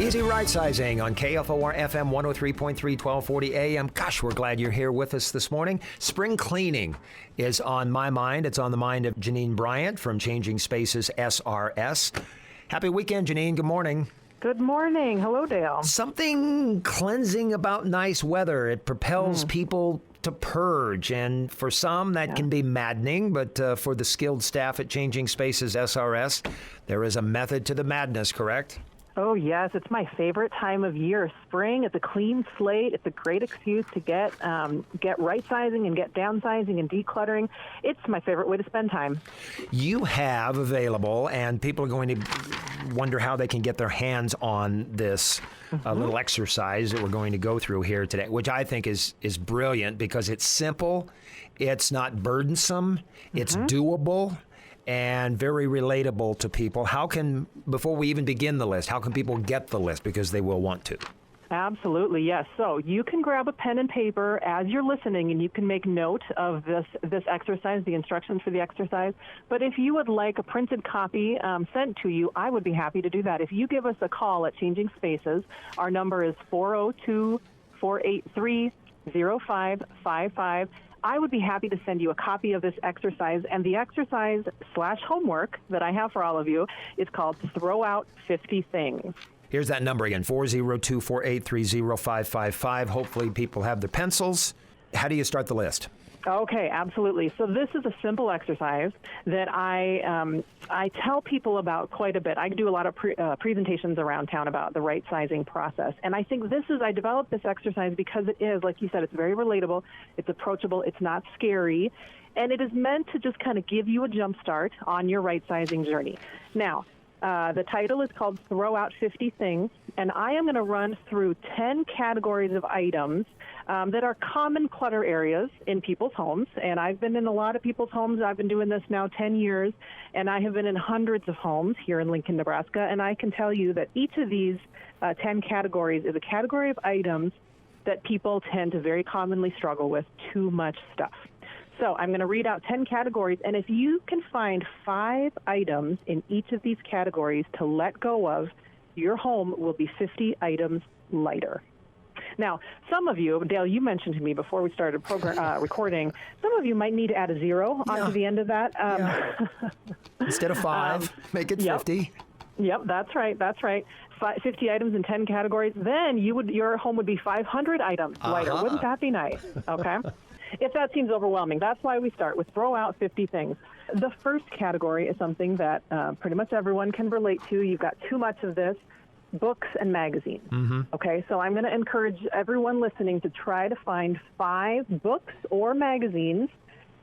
Easy Rightsizing on KFOR FM 103.3, 1240 AM. Gosh, we're glad you're here with us this morning. Spring cleaning is on my mind. It's on the mind of Janine Bryant from Changing Spaces SRS. Happy weekend, Janine. Good morning. Good morning. Hello, Dale. Something cleansing about nice weather. It propels people to purge, and for some that can be maddening, but for the skilled staff at Changing Spaces SRS, there is a method to the madness, correct? Oh, yes. It's my favorite time of year. Spring, it's a clean slate. It's a great excuse to get right-sizing and get downsizing and decluttering. It's my favorite way to spend time. You have available, and people are going to wonder how they can get their hands on this little exercise that we're going to go through here today, which I think is brilliant because it's simple, it's not burdensome, it's doable, and very relatable to people. Before we even begin the list, how can people get the list? Because they will want to. Absolutely, yes. So you can grab a pen and paper as you're listening, and you can make note of this exercise, the instructions for the exercise. But if you would like a printed copy sent to you, I would be happy to do that. If you give us a call at Changing Spaces, our number is 402-483-0555. I would be happy to send you a copy of this exercise, and the exercise / homework that I have for all of you is called Throw Out 50 Things. Here's that number again, 402-483-0555. Hopefully people have their pencils. How do you start the list? Okay, absolutely. So this is a simple exercise that I tell people about quite a bit. I do a lot of presentations around town about the right sizing process. And I think I developed this exercise because it is, like you said, it's very relatable, it's approachable, it's not scary, and it is meant to just kind of give you a jump start on your right sizing journey. Now, the title is called Throw Out 50 Things, and I am going to run through 10 categories of items that are common clutter areas in people's homes. And I've been in a lot of people's homes. I've been doing this now 10 years, and I have been in hundreds of homes here in Lincoln, Nebraska. And I can tell you that each of these 10 categories is a category of items that people tend to very commonly struggle with: too much stuff. So I'm going to read out 10 categories, and if you can find 5 items in each of these categories to let go of, your home will be 50 items lighter. Now, some of you, Dale, you mentioned to me before we started recording, some of you might need to add a 0 onto the end of that. Instead of 5, make it 50. Yep, that's right. 50 items in 10 categories. Then your home would be 500 items lighter. Wouldn't that be nice? Okay. If that seems overwhelming, that's why we start with throw out 50 things. The first category is something that pretty much everyone can relate to. You've got too much of this: books and magazines. Okay, so I'm going to encourage everyone listening to try to find 5 books or magazines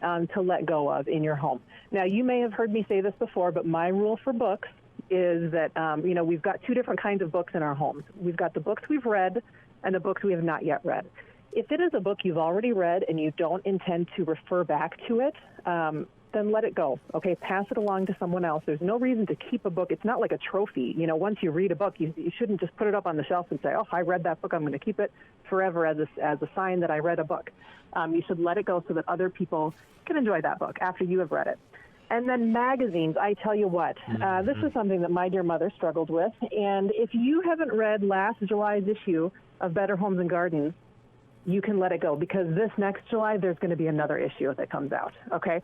to let go of in your home. Now, you may have heard me say this before, but my rule for books is that, we've got 2 different kinds of books in our homes. We've got the books we've read and the books we have not yet read. If it is a book you've already read and you don't intend to refer back to it, then let it go. Okay, pass it along to someone else. There's no reason to keep a book. It's not like a trophy. Once you read a book, you shouldn't just put it up on the shelf and say, "Oh, I read that book. I'm going to keep it forever as a sign that I read a book." You should let it go so that other people can enjoy that book after you have read it. And then magazines, I tell you what, this is something that my dear mother struggled with. And if you haven't read last July's issue of Better Homes and Gardens, you can let it go, because this next July, there's going to be another issue that comes out, okay?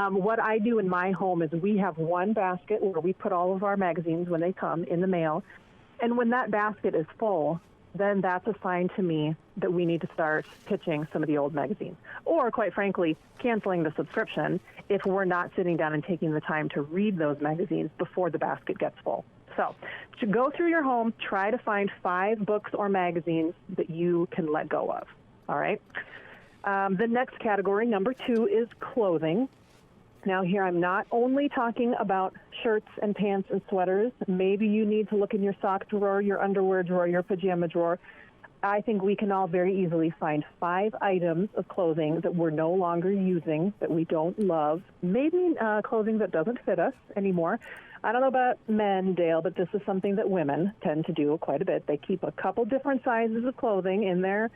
What I do in my home is we have one basket where we put all of our magazines when they come in the mail, and when that basket is full, then that's a sign to me that we need to start pitching some of the old magazines, or quite frankly, canceling the subscription if we're not sitting down and taking the time to read those magazines before the basket gets full. So to go through your home, try to find 5 books or magazines that you can let go of. All right. The next category, number 2, is clothing. Now, here I'm not only talking about shirts and pants and sweaters. Maybe you need to look in your sock drawer, your underwear drawer, your pajama drawer. I think we can all very easily find 5 items of clothing that we're no longer using, that we don't love. Maybe clothing that doesn't fit us anymore. I don't know about men, Dale, but this is something that women tend to do quite a bit. They keep a couple different sizes of clothing in their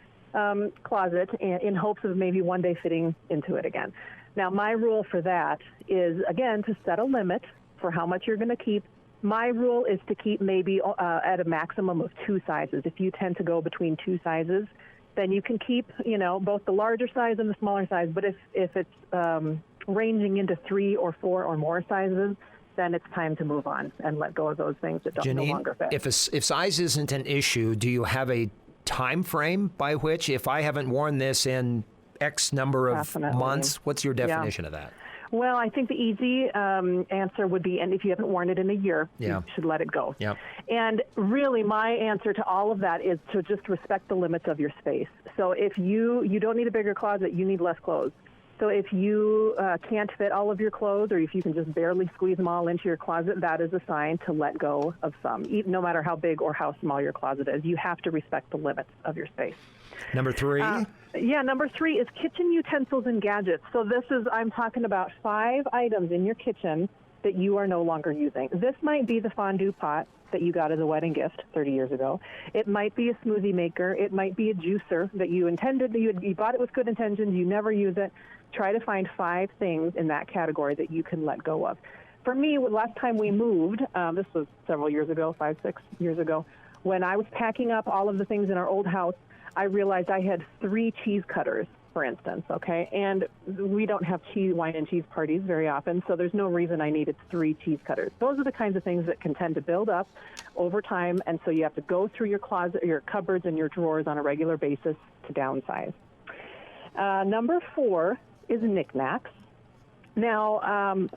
closet in hopes of maybe one day fitting into it again. Now, my rule for that is, again, to set a limit for how much you're going to keep My rule is to keep maybe at a maximum of 2 sizes. If you tend to go between 2 sizes, then you can keep, both the larger size and the smaller size. But if it's ranging into 3 or 4 or more sizes, then it's time to move on and let go of those things that no longer fit. If size isn't an issue, do you have a time frame by which, if I haven't worn this in X number of months, what's your definition of that? Well, I think the easy answer would be, and if you haven't worn it in a year, you should let it go. Yep. And really, my answer to all of that is to just respect the limits of your space. So if you don't need a bigger closet, you need less clothes. So if you can't fit all of your clothes, or if you can just barely squeeze them all into your closet, that is a sign to let go of some, no matter how big or how small your closet is. You have to respect the limits of your space. Number 3? Number 3 is kitchen utensils and gadgets. So I'm talking about 5 items in your kitchen that you are no longer using. This might be the fondue pot that you got as a wedding gift 30 years ago. It might be a smoothie maker. It might be a juicer that you bought it with good intentions. You never use it. Try to find 5 things in that category that you can let go of. For me, last time we moved, this was several years ago, 5, 6 years ago, when I was packing up all of the things in our old house, I realized I had 3 cheese cutters, for instance, okay? And we don't have wine and cheese parties very often, so there's no reason I needed 3 cheese cutters. Those are the kinds of things that can tend to build up over time, and so you have to go through your closet, your cupboards, and your drawers on a regular basis to downsize. Number 4 is knickknacks. Now,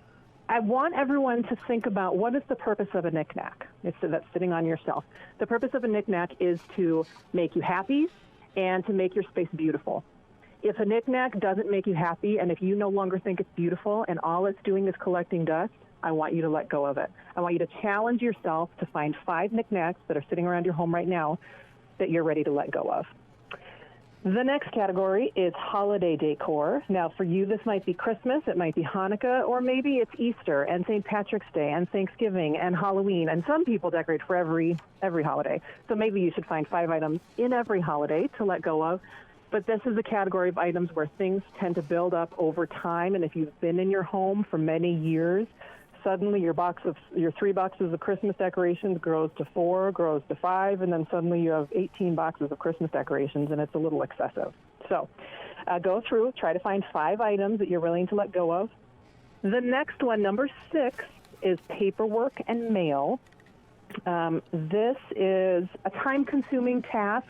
I want everyone to think about what is the purpose of a knickknack that's sitting on your shelf. The purpose of a knickknack is to make you happy and to make your space beautiful. If a knickknack doesn't make you happy, and if you no longer think it's beautiful and all it's doing is collecting dust, I want you to let go of it. I want you to challenge yourself to find 5 knickknacks that are sitting around your home right now that you're ready to let go of. The next category is holiday decor. Now, for you, this might be Christmas, it might be Hanukkah, or maybe it's Easter and St. Patrick's Day and Thanksgiving and Halloween. And some people decorate for every holiday. So maybe you should find 5 items in every holiday to let go of. But this is a category of items where things tend to build up over time. And if you've been in your home for many years, suddenly your 3 boxes of Christmas decorations grows to 4, grows to 5, and then suddenly you have 18 boxes of Christmas decorations, and it's a little excessive. So go through, try to find 5 items that you're willing to let go of. The next one, number 6, is paperwork and mail. This is a time-consuming task.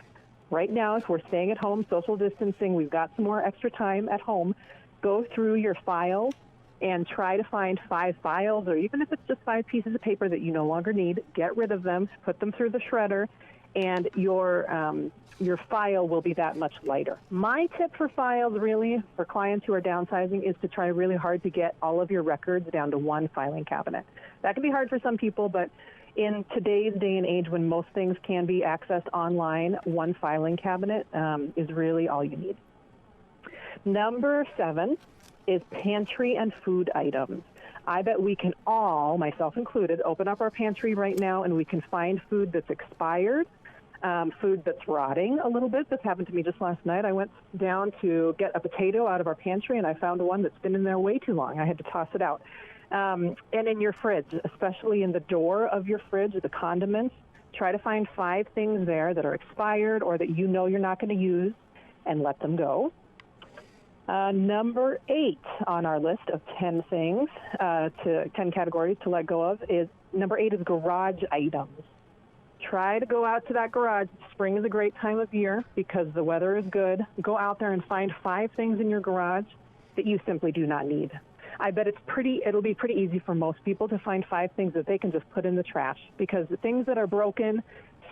Right now, if we're staying at home, social distancing, we've got some more extra time at home. Go through your files and try to find 5 files, or even if it's just 5 pieces of paper that you no longer need, get rid of them, put them through the shredder, and your file will be that much lighter. My tip for files, really, for clients who are downsizing, is to try really hard to get all of your records down to 1 filing cabinet. That can be hard for some people, but in today's day and age when most things can be accessed online, 1 filing cabinet is really all you need. Number 7 is pantry and food items. I bet we can all, myself included, open up our pantry right now and we can find food that's expired, food that's rotting a little bit. This happened to me just last night. I went down to get a potato out of our pantry and I found one that's been in there way too long. I had to toss it out. And in your fridge, especially in the door of your fridge, the condiments, try to find 5 things there that are expired or that you know you're not going to use and let them go. Number 8 on our list of 10 things, 10 categories to let go of is, number 8 is garage items. Try to go out to that garage. Spring is a great time of year because the weather is good. Go out there and find 5 things in your garage that you simply do not need. I bet it'll be pretty easy for most people to find 5 things that they can just put in the trash, because the things that are broken,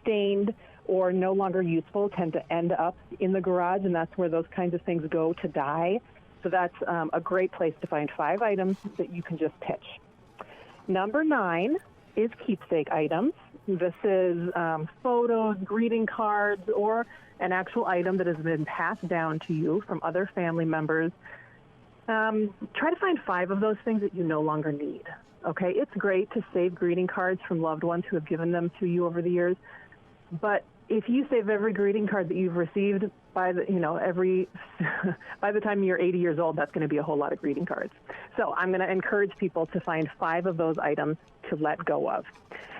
stained, or no longer useful tend to end up in the garage, and that's where those kinds of things go to die. So that's a great place to find 5 items that you can just pitch. Number 9 is keepsake items. This is photos, greeting cards, or an actual item that has been passed down to you from other family members. Try to find 5 of those things that you no longer need. Okay, it's great to save greeting cards from loved ones who have given them to you over the years, but if you save every greeting card that you've received by the time you're 80 years old, that's going to be a whole lot of greeting cards. So I'm going to encourage people to find 5 of those items to let go of.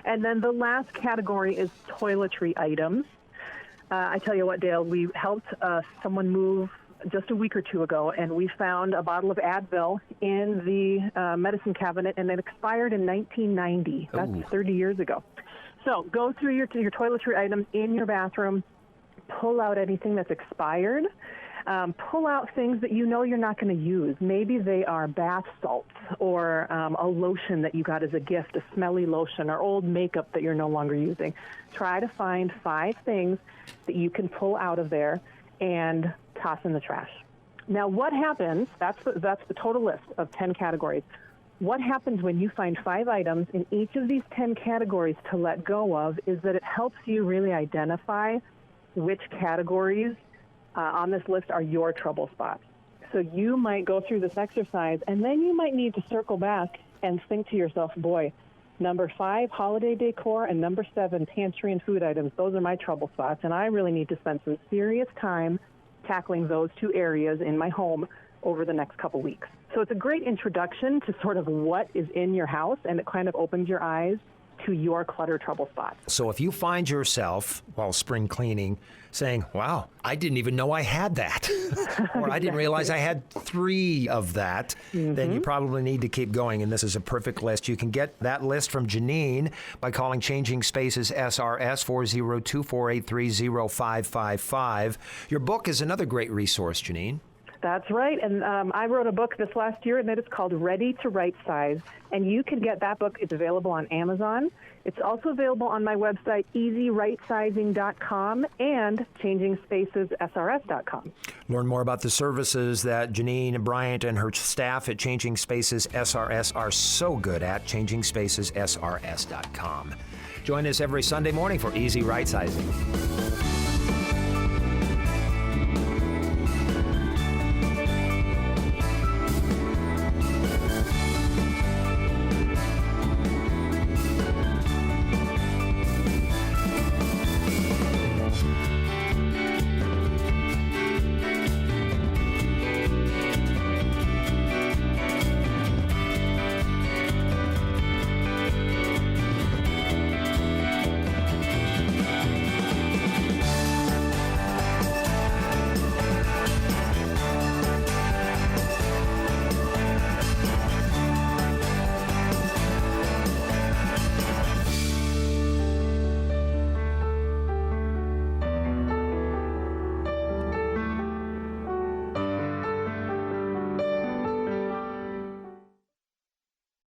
And then the last category is toiletry items. I tell you what, Dale, we helped someone move just a week or 2 ago, and we found a bottle of Advil in the medicine cabinet, and it expired in 1990. That's 30 years ago. So go through your toiletry items in your bathroom, pull out anything that's expired, pull out things that you know you're not going to use. Maybe they are bath salts or a lotion that you got as a gift, a smelly lotion, or old makeup that you're no longer using. Try to find 5 things that you can pull out of there and toss in the trash. Now, what happens, that's the total list of 10 categories. What happens when you find 5 items in each of these 10 categories to let go of is that it helps you really identify which categories on this list are your trouble spots. So you might go through this exercise, and then you might need to circle back and think to yourself, boy, number 5, holiday decor, and number 7, pantry and food items. Those are my trouble spots, and I really need to spend some serious time tackling those 2 areas in my home over the next couple weeks. So it's a great introduction to sort of what is in your house, and it kind of opens your eyes to your clutter trouble spots. So if you find yourself while spring cleaning saying, wow, I didn't even know I had that, or I didn't realize I had 3 of that, then you probably need to keep going, and this is a perfect list. You can get that list from Janine by calling Changing Spaces SRS 402-483-0555. Your book is another great resource, Janine. That's right. And I wrote a book this last year, and it's called Ready to Rightsize. And you can get that book. It's available on Amazon. It's also available on my website, easyrightsizing.com, and changingspacessrs.com. Learn more about the services that Janine Bryant and her staff at Changing Spaces SRS are so good at, changingspacessrs.com. Join us every Sunday morning for Easy Rightsizing.